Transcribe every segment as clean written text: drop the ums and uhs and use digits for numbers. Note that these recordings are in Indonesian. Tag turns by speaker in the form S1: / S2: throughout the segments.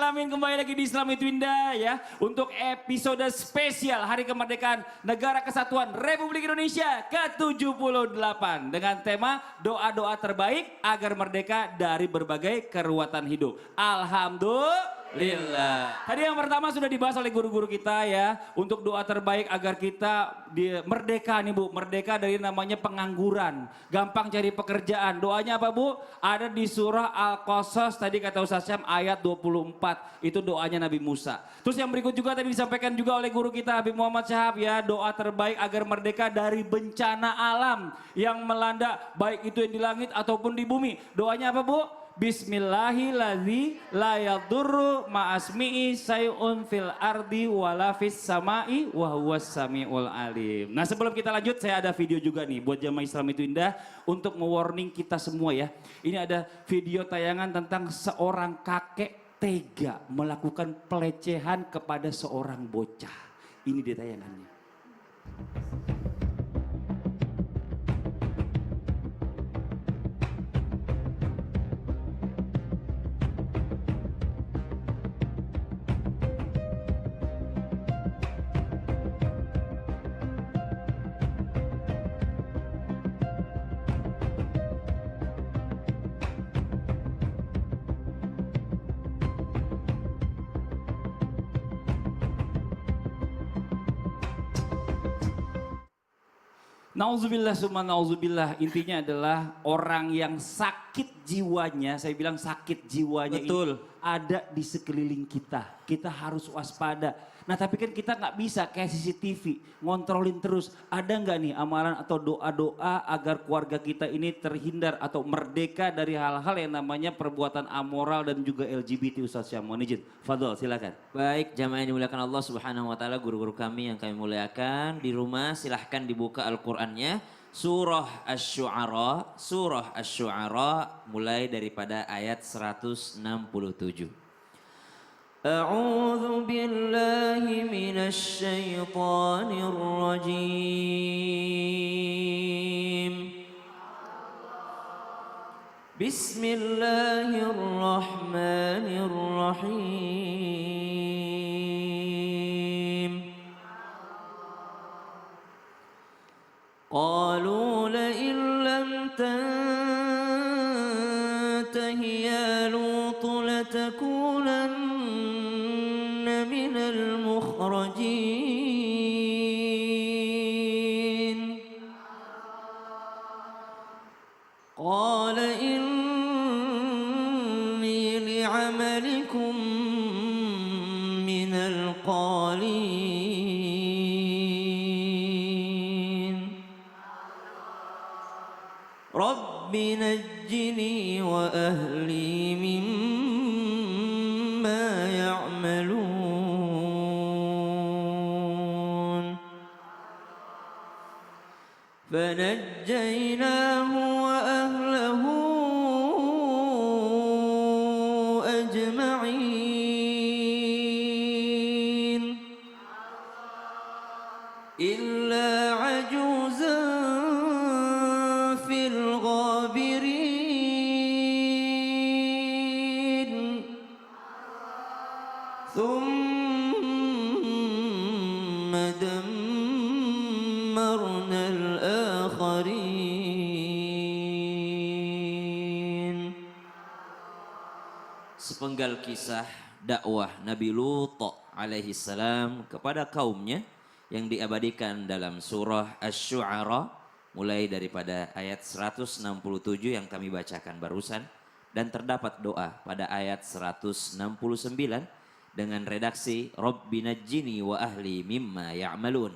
S1: Islamin, kembali lagi di Islam itu Indah ya. Untuk episode spesial Hari Kemerdekaan Negara Kesatuan Republik Indonesia ke-78. Dengan tema doa-doa terbaik agar merdeka dari berbagai keruatan hidup. Alhamdulillah. Tadi yang pertama sudah dibahas oleh guru-guru kita ya. Untuk doa terbaik agar kita merdeka nih Bu. Merdeka dari namanya pengangguran. Gampang cari pekerjaan. Doanya apa Bu? Ada di surah Al-Qasas tadi kata Ustaz Syam ayat 24. Itu doanya Nabi Musa. Terus yang berikut juga tadi disampaikan juga oleh guru kita Habib Muhammad Syahab ya. Doa terbaik agar merdeka dari bencana alam yang melanda baik itu yang di langit ataupun di bumi. Doanya apa Bu? Bismillahilladzi la yadurru ma'asmi'i sayun fil ardi wala fis sama'i wa huwas samiul alim. Nah sebelum kita lanjut saya ada video juga nih buat jamaah Islam itu Indah untuk mewarning kita semua ya. Ini ada video tayangan tentang seorang kakek tega melakukan pelecehan kepada seorang bocah. Ini dia tayangannya. Nauzubillah summa nauzubillah, intinya adalah orang yang sakit jiwanya, saya bilang sakit jiwanya. Betul. Ada di sekeliling kita, kita harus waspada. Nah tapi kan kita nggak bisa kayak CCTV, ngontrolin terus. Ada nggak nih amalan atau doa-doa agar keluarga kita ini terhindar atau merdeka dari hal-hal yang namanya perbuatan amoral dan juga LGBT Ustaz Syam. Mohon izin, Fadol silakan.
S2: Baik, jamaah yang dimuliakan Allah Subhanahu wa taala, guru-guru kami yang kami muliakan, di rumah silahkan dibuka Al-Qur'annya. Surah Asy-Syu'ara mulai daripada ayat 167. A'udzu billahi minasy syaithanir rajim. Bismillahirrahmanirrahim. Qalu la in lam tantahi ya Lut latakunanna minal mukhrajin. Qala inni li'amalikum minal qalin. Rabbi najjini wa ahli mimma ya'malun. Fanajjaynahu wa ahlahu ajma'in illa ajuzan fil ghabirin thumma dammarna al-akharin. Sepenggal kisah dakwah Nabi Lut alaihi salam kepada kaumnya yang diabadikan dalam surah Asy-Syu'ara mulai daripada ayat 167 yang kami bacakan barusan, dan terdapat doa pada ayat 169 dengan redaksi Rabbi najjini wa ahli mimma ya'malun.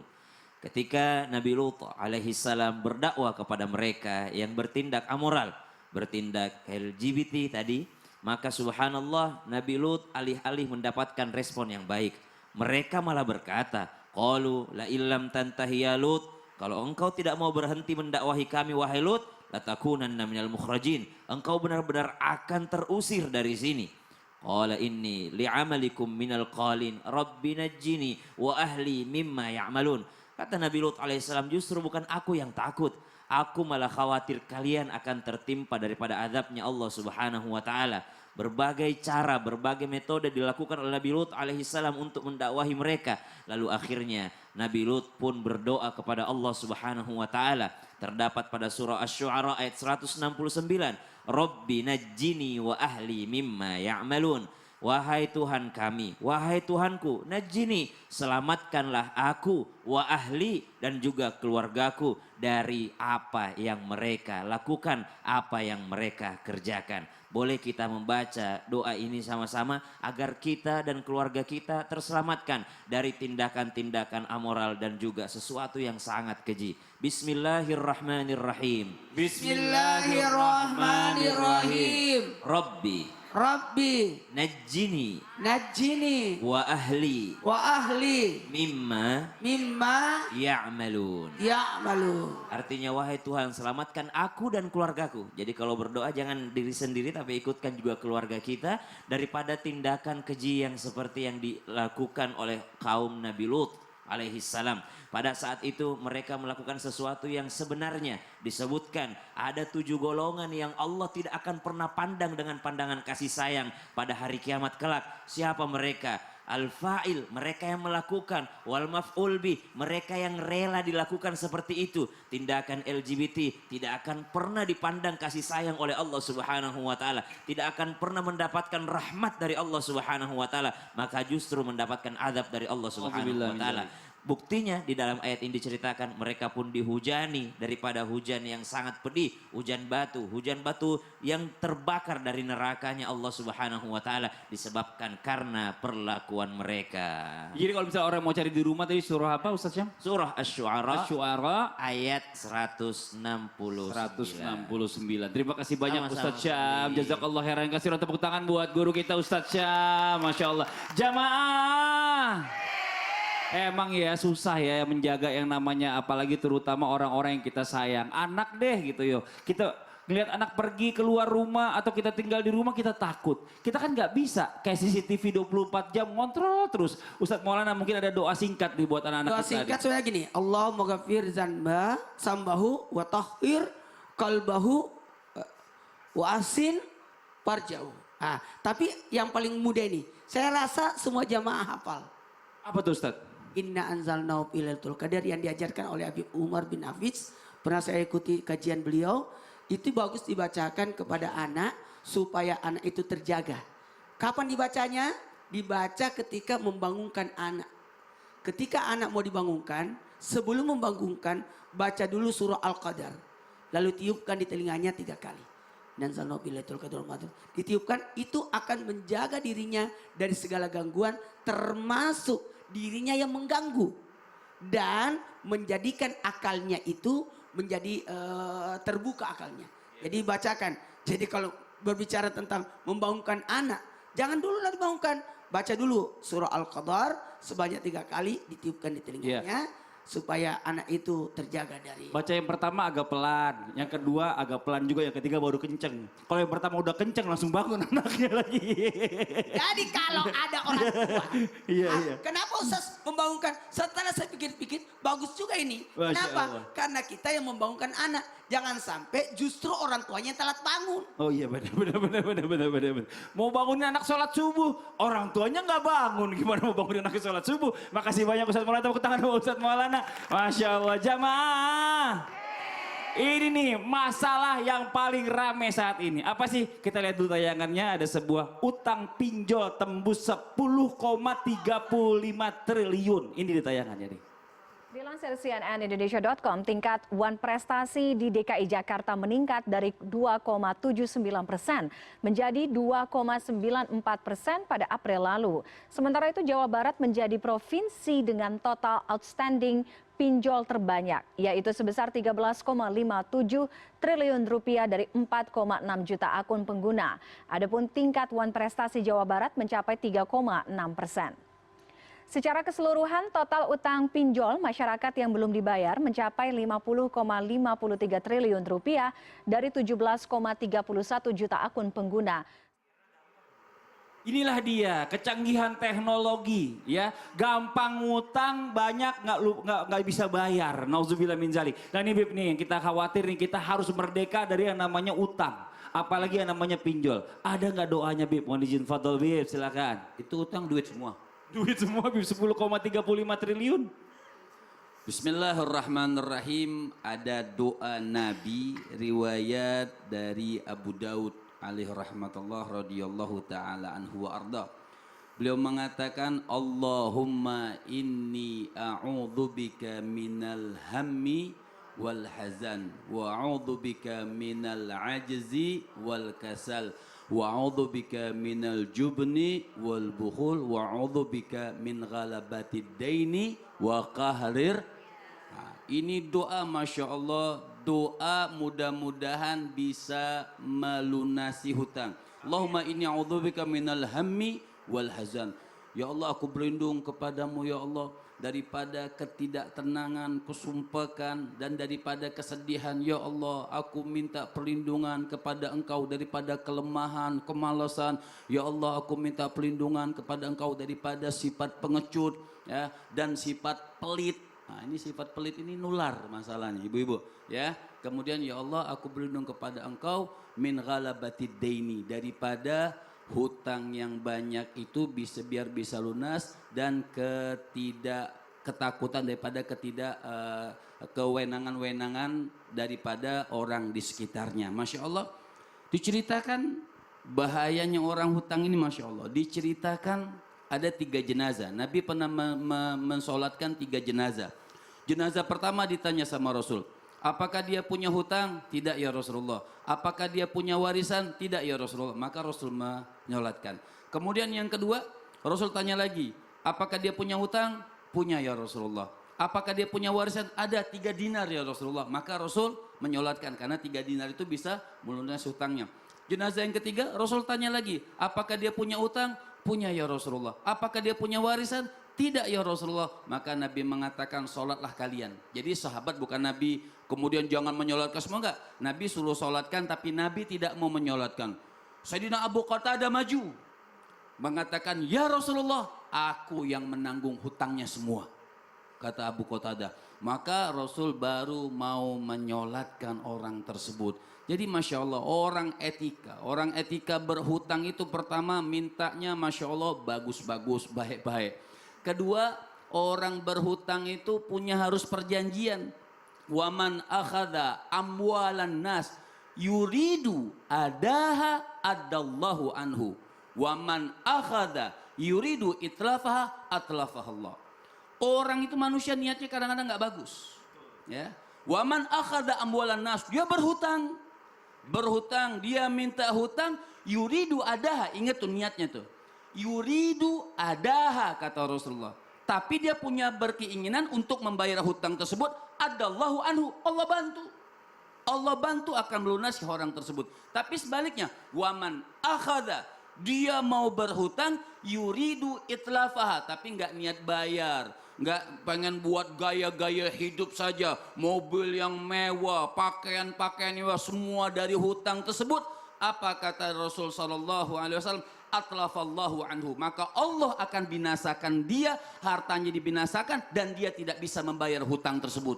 S2: Ketika Nabi Lut alaihi salam berdakwah kepada mereka yang bertindak amoral, bertindak LGBT tadi, maka subhanallah Nabi Lut alih-alih mendapatkan respon yang baik, mereka malah berkata, qalu la illam tantahi ya Lut, kalau engkau tidak mau berhenti mendakwahi kami wahai Lut, latakunanna minal mukhrajin, engkau benar-benar akan terusir dari sini. Qala inni li'amalikum minal qalin rabbi najjini wa ahli mimma ya'malun. Kata Nabi Lut alaihissalam, justru bukan aku yang takut, aku malah khawatir kalian akan tertimpa daripada azabnya Allah Subhanahu wa taala. Berbagai cara, berbagai metode dilakukan oleh Nabi Lut alaihissalam untuk mendakwahi mereka. Lalu akhirnya Nabi Lut pun berdoa kepada Allah Subhanahu wa taala. Terdapat pada surah Asy-Syu'ara ayat 169. Rabbi najjini wa ahli mimma ya'malun. Wahai Tuhan kami, wahai Tuhanku, najjini, selamatkanlah aku, wa ahli, dan juga keluargaku dari apa yang mereka lakukan, apa yang mereka kerjakan. Boleh kita membaca doa ini sama-sama agar kita dan keluarga kita terselamatkan dari tindakan-tindakan amoral dan juga sesuatu yang sangat keji. Bismillahirrahmanirrahim.
S3: Bismillahirrahmanirrahim.
S2: Rabbi
S3: Rabbi
S2: najjini
S3: najjini
S2: wa ahli
S3: wa ahli
S2: mimma
S3: mimma
S2: ya'malun.
S3: ya'malun.
S2: Artinya wahai Tuhan selamatkan aku dan keluargaku. Jadi kalau berdoa jangan diri sendiri tapi ikutkan juga keluarga kita daripada tindakan keji yang seperti yang dilakukan oleh kaum Nabi Lut alaihissalam. Pada saat itu mereka melakukan sesuatu yang sebenarnya disebutkan ada 7 golongan yang Allah tidak akan pernah pandang dengan pandangan kasih sayang pada hari kiamat kelak. Siapa mereka? Al-fa'il, mereka yang melakukan. Wal maf'ul bih, mereka yang rela dilakukan seperti itu. Tindakan LGBT tidak akan pernah dipandang kasih sayang oleh Allah Subhanahu wa taala. Tidak akan pernah mendapatkan rahmat dari Allah Subhanahu wa taala, maka justru mendapatkan azab dari Allah Subhanahu wa taala. Buktinya di dalam ayat ini diceritakan mereka pun dihujani daripada hujan yang sangat pedih, hujan batu yang terbakar dari nerakanya Allah Subhanahu wa taala disebabkan karena perlakuan mereka.
S1: Jadi kalau misalnya orang mau cari di rumah tadi surah apa Ustaz Syam?
S2: Surah Asy-Syu'ara
S1: Asy-Syu'ara
S2: ayat 169.
S1: 169. Terima kasih banyak
S2: Sama-sama.
S1: Ustaz Syam. Jazakallah khairan. Kasih tepuk tangan buat guru kita Ustaz Syam. Masya Allah. Jamaah. Emang ya susah ya menjaga yang namanya apalagi terutama orang-orang yang kita sayang. Anak deh gitu yo. Kita ngeliat anak pergi keluar rumah atau kita tinggal di rumah kita takut. Kita kan nggak bisa kayak CCTV 24 jam ngontrol terus. Ustadz Maulana mungkin ada doa singkat nih buat anak-anak
S3: Doa
S1: kita.
S3: singkat saya gini, Allahumma ghafir zanba sambahu wa tahhir qalbahu wa asin farjau. Ah, tapi yang paling mudah ini, saya rasa semua jamaah hafal.
S1: Apa tuh Ustadz?
S3: Inna anzalnahu fi lailatul qadar yang diajarkan oleh Habib Umar bin Hafiz. Pernah saya ikuti kajian beliau. Itu bagus dibacakan kepada anak supaya anak itu terjaga. Kapan dibacanya? Dibaca ketika membangunkan anak. Ketika anak mau dibangunkan, sebelum membangunkan baca dulu surah Al-Qadar. Lalu tiupkan di telinganya 3 kali. Dan zanobilatul qadar ditiupkan, itu akan menjaga dirinya dari segala gangguan termasuk dirinya yang mengganggu dan menjadikan akalnya itu menjadi terbuka akalnya. Jadi bacakan. Jadi kalau berbicara tentang membangunkan anak, jangan dulu lah dibangunkan. Baca dulu surah Al-Qadar sebanyak 3 kali, ditiupkan di telinganya supaya anak itu terjaga dari.
S1: Baca yang pertama agak pelan, yang kedua agak pelan juga, yang ketiga baru kenceng. Kalau yang pertama udah kenceng langsung bangun anaknya lagi.
S3: Jadi kalau ada orang tua,
S1: Iya.
S3: kenapa Ustaz membangunkan? Setelah saya pikir-pikir, bagus juga ini.
S1: Masya
S3: Kenapa?
S1: Allah.
S3: Karena kita yang membangunkan anak. Jangan sampai justru orang tuanya telat bangun.
S1: Oh iya benar. Mau bangunin anak sholat subuh, orang tuanya nggak bangun. Gimana mau bangunin anak sholat subuh? Makasih banyak Ustadz Maulana, tepuk tangan sama Ustadz Maulana. Masya Allah, jamaah. Ini nih masalah yang paling rame saat ini. Apa sih? Kita lihat dulu tayangannya, ada sebuah utang pinjol tembus 10,35 triliun. Ini di tayangannya nih.
S4: Dilansir cnnindonesia.com, tingkat One Prestasi di DKI Jakarta meningkat dari 2,79% menjadi 2,94% pada April lalu. Sementara itu Jawa Barat menjadi provinsi dengan total outstanding pinjol terbanyak, yaitu sebesar 13,57 triliun rupiah dari 4,6 juta akun pengguna. Adapun tingkat One Prestasi Jawa Barat mencapai 3,6%. Secara keseluruhan, total utang pinjol masyarakat yang belum dibayar mencapai 50,53 triliun rupiah dari 17,31 juta akun pengguna.
S1: Inilah dia kecanggihan teknologi ya, gampang ngutang banyak nggak bisa bayar. Nauzubillah min zalik. Dan ini Bib nih yang kita khawatir nih, kita harus merdeka dari yang namanya utang. Apalagi yang namanya pinjol. Ada nggak doanya Bib? Mohon izin Fadol Bib, silakan.
S5: Itu utang duit semua.
S1: Duit semua Bib 10,35 triliun.
S5: Bismillahirrahmanirrahim. Ada doa Nabi riwayat dari Abu Daud alaihi rahmatullah radhiyallahu taala anhu wa arda. Beliau mengatakan Allahumma inni a'udzubika minal hammi wal hazan wa a'udzubika minal ajzi wal kasal wa a'udzubika minal jubni wal bukhul wa a'udzubika min ghalabatid daini wa qahrir. Nah, ini doa Masya Allah, doa mudah-mudahan bisa melunasi hutang. Allahumma inni a'udzubika minal hammi wal hazan. Ya Allah, aku berlindung kepadamu ya Allah daripada ketidaktenangan, kesumpakan dan daripada kesedihan. Ya Allah, aku minta perlindungan kepada Engkau daripada kelemahan, kemalasan. Ya Allah, aku minta perlindungan kepada Engkau daripada sifat pengecut ya dan sifat pelit. Nah, ini sifat pelit ini nular masalahnya ibu-ibu ya. Kemudian ya Allah, aku berlindung kepada Engkau min ghalabatid daini, daripada hutang yang banyak itu biar bisa lunas dan ketakutan daripada kewenangan-wenangan daripada orang di sekitarnya. Masya Allah, diceritakan bahayanya orang hutang ini. Masya Allah, diceritakan ada 3 jenazah. Nabi pernah mensolatkan 3 jenazah. Jenazah pertama ditanya sama Rasul, apakah dia punya hutang? Tidak ya Rasulullah. Apakah dia punya warisan? Tidak ya Rasulullah. Maka Rasul menyolatkan. Kemudian yang kedua, Rasul tanya lagi, apakah dia punya hutang? Punya ya Rasulullah. Apakah dia punya warisan? Ada 3 dinar ya Rasulullah. Maka Rasul menyolatkan karena 3 dinar itu bisa melunasi hutangnya. Jenazah yang ketiga, Rasul tanya lagi, apakah dia punya hutang? Punya ya Rasulullah. Apakah dia punya warisan? Tidak ya Rasulullah. Maka Nabi mengatakan sholatlah kalian. Jadi sahabat bukan Nabi kemudian jangan menyolatkan semua, enggak. Nabi suruh sholatkan tapi Nabi tidak mau menyolatkan. Sayyidina Abu Qatadah maju mengatakan, ya Rasulullah, aku yang menanggung hutangnya semua. Kata Abu Qatadah. Maka Rasul baru mau menyolatkan orang tersebut. Jadi Masya Allah, orang etika berhutang itu pertama mintanya Masya Allah bagus-bagus, baik-baik. Kedua, orang berhutang itu harus perjanjian. Waman akhadha amwalan nas yuridu adaha adallahu anhu. Waman akhadha yuridu itlafaha atlafahallah. Orang itu manusia niatnya kadang-kadang nggak bagus. Ya. Waman akhadha amwalan nas, dia berhutang, dia minta hutang, yuridu adaha, ingat tuh niatnya tuh. Yuridu adaha kata Rasulullah. Tapi dia punya berkeinginan untuk membayar hutang tersebut. Adallahu anhu, Allah bantu. Allah bantu akan melunasi orang tersebut. Tapi sebaliknya, waman akhadha, dia mau berhutang, yuridu itlafaha, tapi nggak niat bayar. Nggak pengen buat gaya-gaya hidup saja. Mobil yang mewah, pakaian-pakaian mewah, semua dari hutang tersebut. Apa kata Rasul sallallahu alaihi wasallam? Atlafallahu anhu, maka Allah akan binasakan dia, hartanya dibinasakan dan dia tidak bisa membayar hutang tersebut.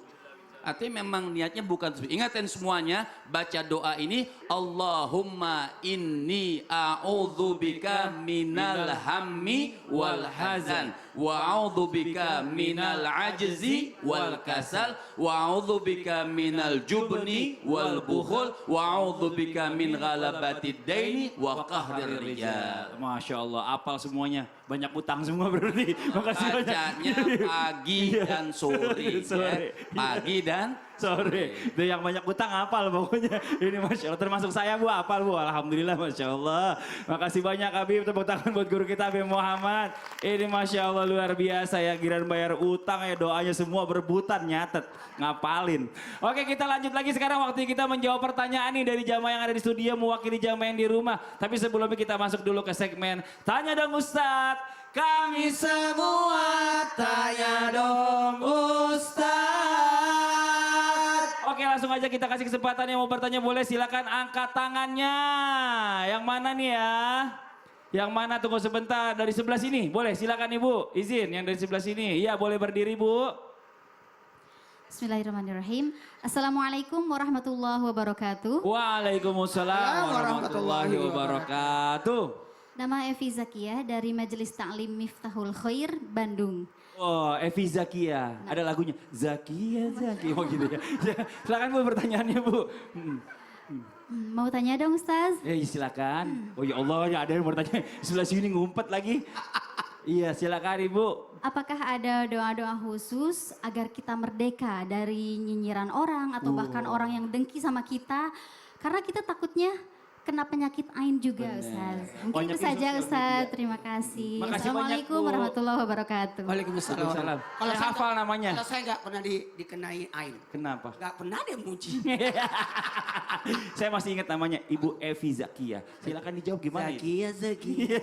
S5: Artinya memang niatnya bukan tersebut. Ingatin semuanya, baca doa ini, Allahumma inni a'udzubika minal hammi wal hazan wa a'udzubika minal ajzi wal kasal wa a'udzubika minal jubni wal bukhul wa a'udzubika min ghalabatid daini wa qahrir rijal.
S1: Masya Allah, apal semuanya. Banyak utang semua berarti. Makasih banyak.
S5: Bacanya pagi dan sore.
S1: Sore.
S5: Ya. Pagi dan
S1: sore. Itu yang banyak utang apal pokoknya. Ini Masya Allah, termasuk saya Bu, apal Bu. Alhamdulillah Masya Allah. Makasih banyak Habib, tepuk tangan buat guru kita Habib Muhammad. Ini Masya Allah luar biasa ya, giliran bayar utang ya doanya semua berebutan nyatet. Ngapalin. Oke, kita lanjut lagi sekarang waktu kita menjawab pertanyaan nih dari jamaah yang ada di studio mewakili jamaah yang di rumah. Tapi sebelumnya kita masuk dulu ke segmen Tanya Dong Ustadz. Kami semua tanya dong Ustadz. Oke, langsung aja kita kasih kesempatan yang mau bertanya boleh silakan angkat tangannya. Yang mana nih ya? Yang mana, tunggu sebentar, dari sebelah sini. Boleh silakan Ibu, izin yang dari sebelah sini. Iya boleh berdiri Bu.
S6: Bismillahirrahmanirrahim. Assalamualaikum warahmatullahi wabarakatuh.
S1: Waalaikumsalam warahmatullahi wabarakatuh.
S6: Nama Evi Zakiah dari Majelis Ta'lim Miftahul Khair, Bandung.
S1: Oh, Evi Zakia. Ada lagunya. Zakia, Zakia. Oh gitu ya. Ya, silakan Bu pertanyaannya Bu.
S6: Mau tanya dong Ustaz?
S1: Silakan. Oh ya Allah, ya ada yang bertanya. Sebelah sini ngumpet lagi. Iya, silakan Ibu.
S6: Apakah ada doa-doa khusus agar kita merdeka dari nyinyiran orang atau bahkan orang yang dengki sama kita? Karena kita takutnya kena penyakit ain juga Ustaz. Mungkin itu saja Ustaz. Terima kasih.
S1: Makasih
S6: Assalamualaikum
S1: banyak, Bu.
S6: warahmatullahi wabarakatuh.
S3: Waalaikumsalam.
S1: Waalaikumsalam. Saya hafal namanya.
S3: Kalau saya nggak pernah dikenai ain.
S1: Kenapa?
S3: Nggak pernah dia muji.
S1: Saya masih ingat namanya Ibu Evi Zakia. Silakan dijawab gimana?
S3: Zakia, Zakia.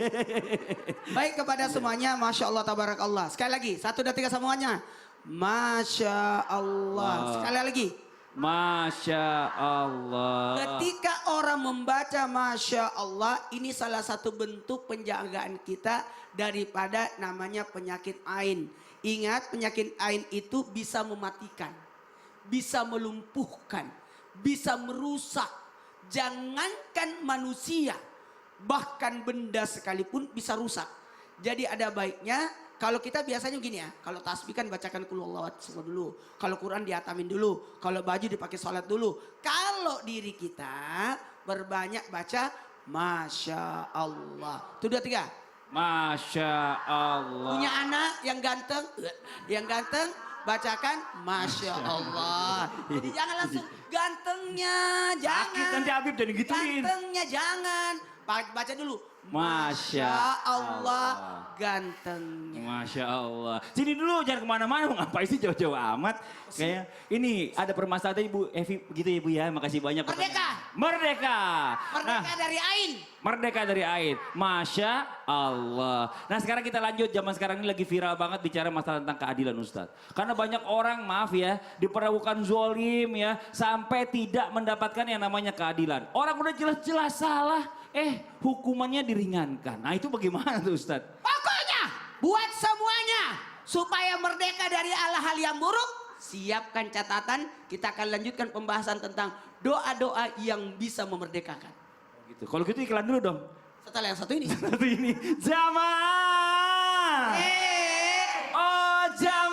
S3: Baik kepada semuanya, Masya Allah, Tabarakallah. Sekali lagi, 1, 2, 3 semuanya. Masya Allah. Sekali lagi.
S1: Masya Allah.
S3: Ketika orang membaca Masya Allah, ini salah satu bentuk penjagaan kita daripada namanya penyakit ain. Ingat, penyakit ain itu bisa mematikan, bisa melumpuhkan, bisa merusak. Jangankan manusia, bahkan benda sekalipun bisa rusak. Jadi ada baiknya, kalau kita biasanya gini ya, kalau tasbih kan bacakan qul huwallahu ahad semua dulu. Kalau Quran dihatamin dulu, kalau baju dipakai sholat dulu. Kalau diri kita berbanyak baca Masya Allah. Itu 2, 3.
S1: Masya Allah.
S3: Punya anak yang ganteng bacakan Masya Allah. Jadi jangan langsung gantengnya, jangan.
S1: Sakit nanti Habib jadi gituin.
S3: Gantengnya jangan. Baca dulu.
S1: Masya
S3: Allah gantengnya.
S1: Masya Allah. Sini dulu, jangan kemana-mana. Mau ngapain sih jauh-jauh amat. Kayak ini ada permasalahan Ibu Evi begitu ya Ibu ya. Makasih banyak.
S3: Merdeka.
S1: Merdeka.
S3: Merdeka dari ain.
S1: Merdeka dari air. Masya Allah. Nah sekarang kita lanjut. Zaman sekarang ini lagi viral banget bicara masalah tentang keadilan Ustadz. Karena banyak orang maaf ya. Diperlakukan zolim ya. Sampai tidak mendapatkan yang namanya keadilan. Orang udah jelas-jelas salah. Hukumannya diringankan. Nah itu bagaimana tuh Ustadz?
S3: Pokoknya buat semuanya. Supaya merdeka dari hal-hal yang buruk. Siapkan catatan. Kita akan lanjutkan pembahasan tentang doa-doa yang bisa memerdekakan.
S1: Gitu. Kalau gitu iklan dulu dong.
S3: Setelah yang satu ini.
S1: Satu ini. Zaman. Oh zaman.